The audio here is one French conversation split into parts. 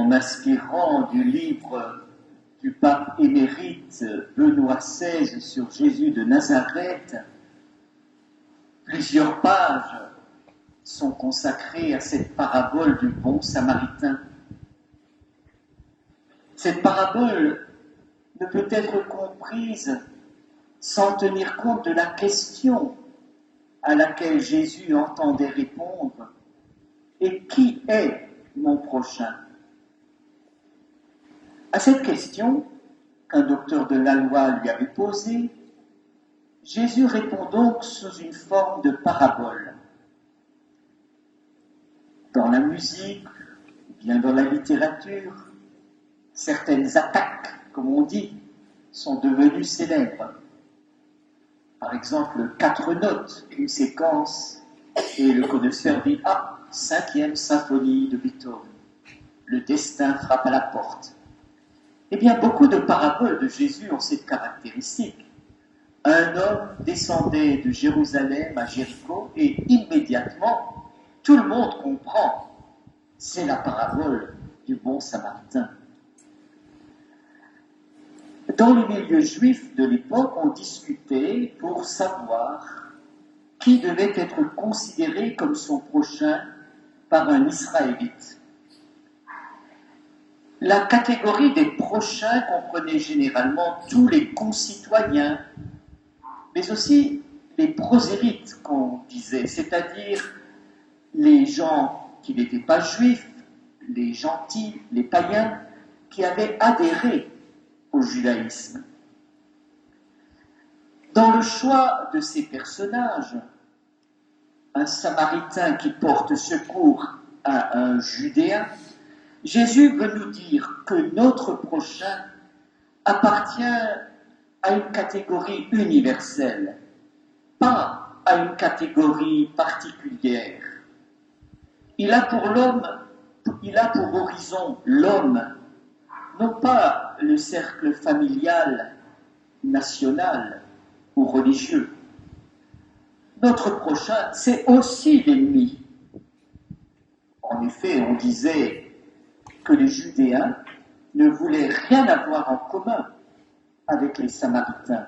m'inspirant du livre du pape émérite Benoît XVI sur Jésus de Nazareth, plusieurs pages sont consacrées à cette parabole du bon samaritain. Cette parabole ne peut être comprise sans tenir compte de la question à laquelle Jésus entendait répondre. Et qui est mon prochain ? À cette question, qu'un docteur de la loi lui avait posée, Jésus répond donc sous une forme de parabole. Dans la musique, ou bien dans la littérature, certaines attaques, comme on dit, sont devenues célèbres. Par exemple, 4 notes, une séquence, et le connaisseur dit « Ah, 5e symphonie de Beethoven, le destin frappe à la porte ». Eh bien, beaucoup de paraboles de Jésus ont cette caractéristique. Un homme descendait de Jérusalem à Jéricho et immédiatement, tout le monde comprend. C'est la parabole du bon samaritain. Dans le milieu juif de l'époque, on discutait pour savoir qui devait être considéré comme son prochain par un Israélite. La catégorie des prochains comprenait généralement tous les concitoyens, mais aussi les prosélytes, qu'on disait, c'est-à-dire les gens qui n'étaient pas juifs, les gentils, les païens, qui avaient adhéré au judaïsme. Dans le choix de ces personnages, un Samaritain qui porte secours à un Judéen, Jésus veut nous dire que notre prochain appartient à une catégorie universelle, pas à une catégorie particulière. Il a pour horizon l'homme, non pas le cercle familial, national ou religieux. Notre prochain, c'est aussi l'ennemi. En effet, on disait que les Judéens ne voulaient rien avoir en commun avec les Samaritains.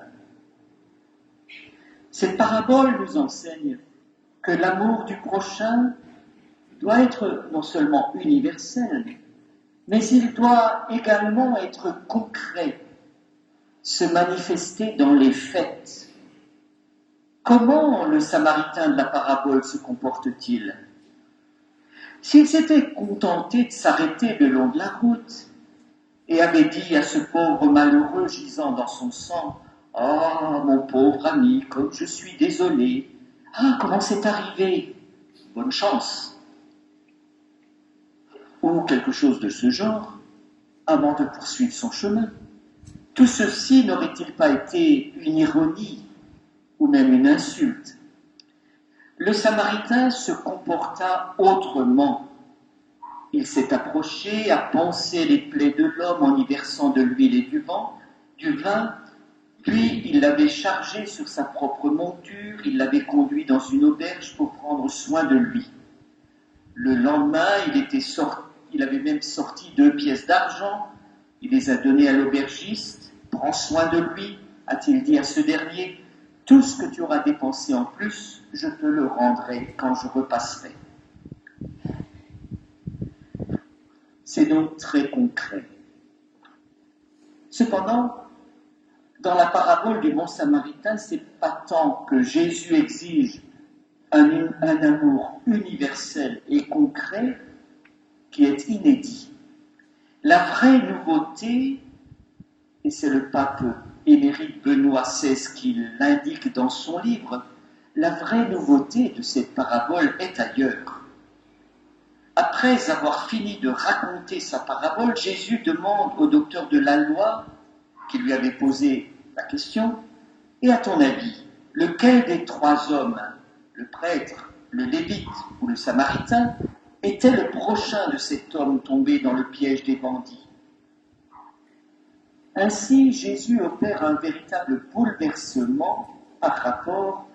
Cette parabole nous enseigne que l'amour du prochain doit être non seulement universel, mais il doit également être concret, se manifester dans les faits. Comment le Samaritain de la parabole se comporte-t-il ? S'il s'était contenté de s'arrêter le long de la route et avait dit à ce pauvre malheureux gisant dans son sang « Ah, mon pauvre ami, comme je suis désolé. Ah, comment c'est arrivé ? Bonne chance !» ou quelque chose de ce genre, avant de poursuivre son chemin. Tout ceci n'aurait-il pas été une ironie ou même une insulte ? Le Samaritain se comporta autrement. Il s'est approché, a pansé les plaies de l'homme en y versant de l'huile et du vin, puis il l'avait chargé sur sa propre monture, il l'avait conduit dans une auberge pour prendre soin de lui. Le lendemain, il avait même sorti 2 pièces d'argent, il les a données à l'aubergiste. « Prends soin de lui », a-t-il dit à ce dernier, « tout ce que tu auras dépensé en plus, je te le rendrai quand je repasserai. » C'est donc très concret. Cependant, dans la parabole du bon samaritain, c'est pas tant que Jésus exige un amour universel et concret qui est inédit. La vraie nouveauté, et c'est le pape émérite Benoît XVI qui l'indique dans son livre, la vraie nouveauté de cette parabole est ailleurs. Après avoir fini de raconter sa parabole, Jésus demande au docteur de la loi, qui lui avait posé la question, « Et à ton avis, lequel des 3 hommes, le prêtre, le lévite ou le samaritain, était le prochain de cet homme tombé dans le piège des bandits ?» Ainsi, Jésus opère un véritable bouleversement par rapport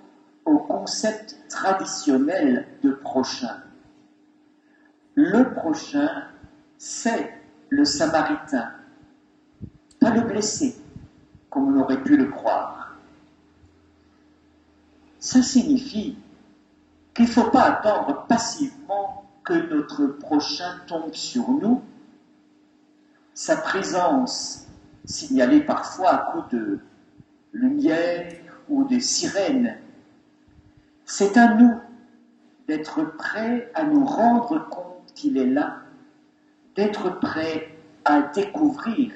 au concept traditionnel de prochain. Le prochain, c'est le Samaritain, pas le blessé, comme on aurait pu le croire. Ça signifie qu'il ne faut pas attendre passivement que notre prochain tombe sur nous, sa présence signalée parfois à coups de lumière ou de sirène. C'est à nous d'être prêts à nous rendre compte qu'il est là, d'être prêts à découvrir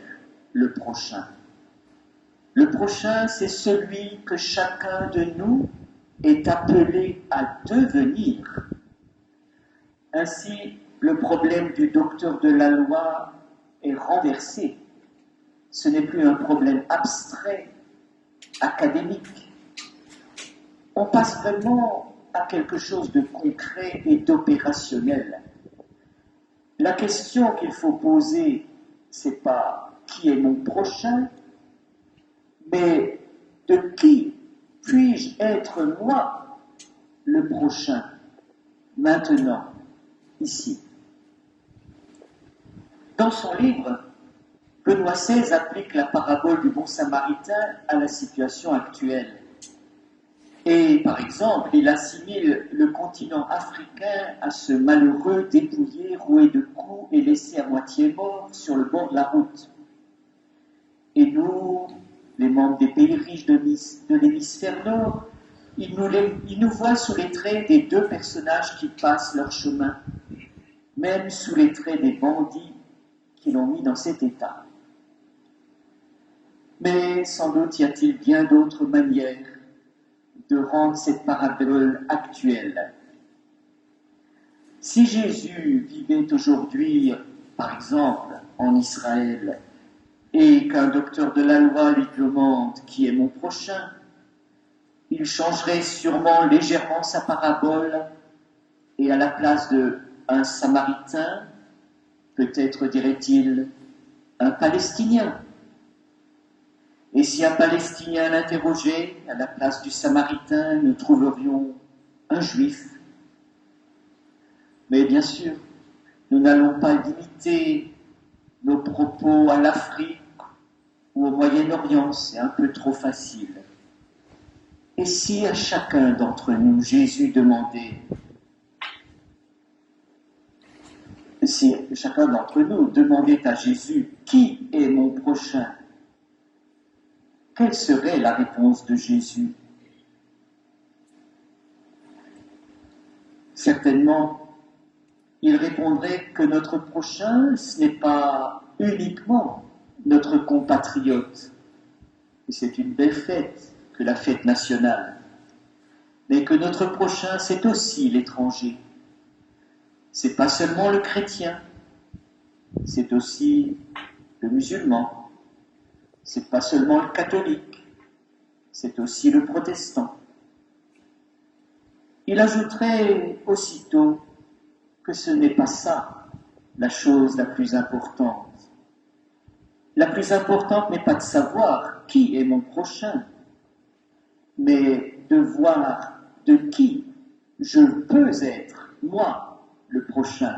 le prochain. Le prochain, c'est celui que chacun de nous est appelé à devenir. Ainsi, le problème du docteur de la loi est renversé. Ce n'est plus un problème abstrait, académique. On passe vraiment à quelque chose de concret et d'opérationnel. La question qu'il faut poser, c'est pas qui est mon prochain, mais de qui puis-je être moi le prochain, maintenant, ici. Dans son livre, Benoît XVI applique la parabole du bon samaritain à la situation actuelle. Et par exemple, il assimile le continent africain à ce malheureux dépouillé, roué de coups et laissé à moitié mort sur le bord de la route. Et nous, les membres des pays riches de l'hémisphère nord, ils nous voient sous les traits des deux personnages qui passent leur chemin, même sous les traits des bandits qui l'ont mis dans cet état. Mais sans doute y a-t-il bien d'autres manières de rendre cette parabole actuelle. Si Jésus vivait aujourd'hui, par exemple, en Israël, et qu'un docteur de la loi lui demande qui est mon prochain, il changerait sûrement légèrement sa parabole et à la place de un Samaritain, peut-être dirait-il un Palestinien. Et si un Palestinien l'interrogeait, à la place du Samaritain, nous trouverions un Juif. Mais bien sûr, nous n'allons pas limiter nos propos à l'Afrique ou au Moyen-Orient, c'est un peu trop facile. Et si à chacun d'entre nous, Jésus demandait, si chacun d'entre nous demandait à Jésus, qui est mon prochain ? Quelle serait la réponse de Jésus ? Certainement, il répondrait que notre prochain, ce n'est pas uniquement notre compatriote, et c'est une belle fête que la fête nationale, mais que notre prochain, c'est aussi l'étranger. C'est pas seulement le chrétien, c'est aussi le musulman. C'est pas seulement le catholique, c'est aussi le protestant. Il ajouterait aussitôt que ce n'est pas ça la chose la plus importante. La plus importante n'est pas de savoir qui est mon prochain, mais de voir de qui je peux être, moi, le prochain,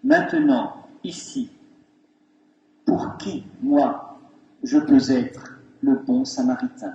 maintenant, ici, pour qui, moi, je peux être le bon samaritain.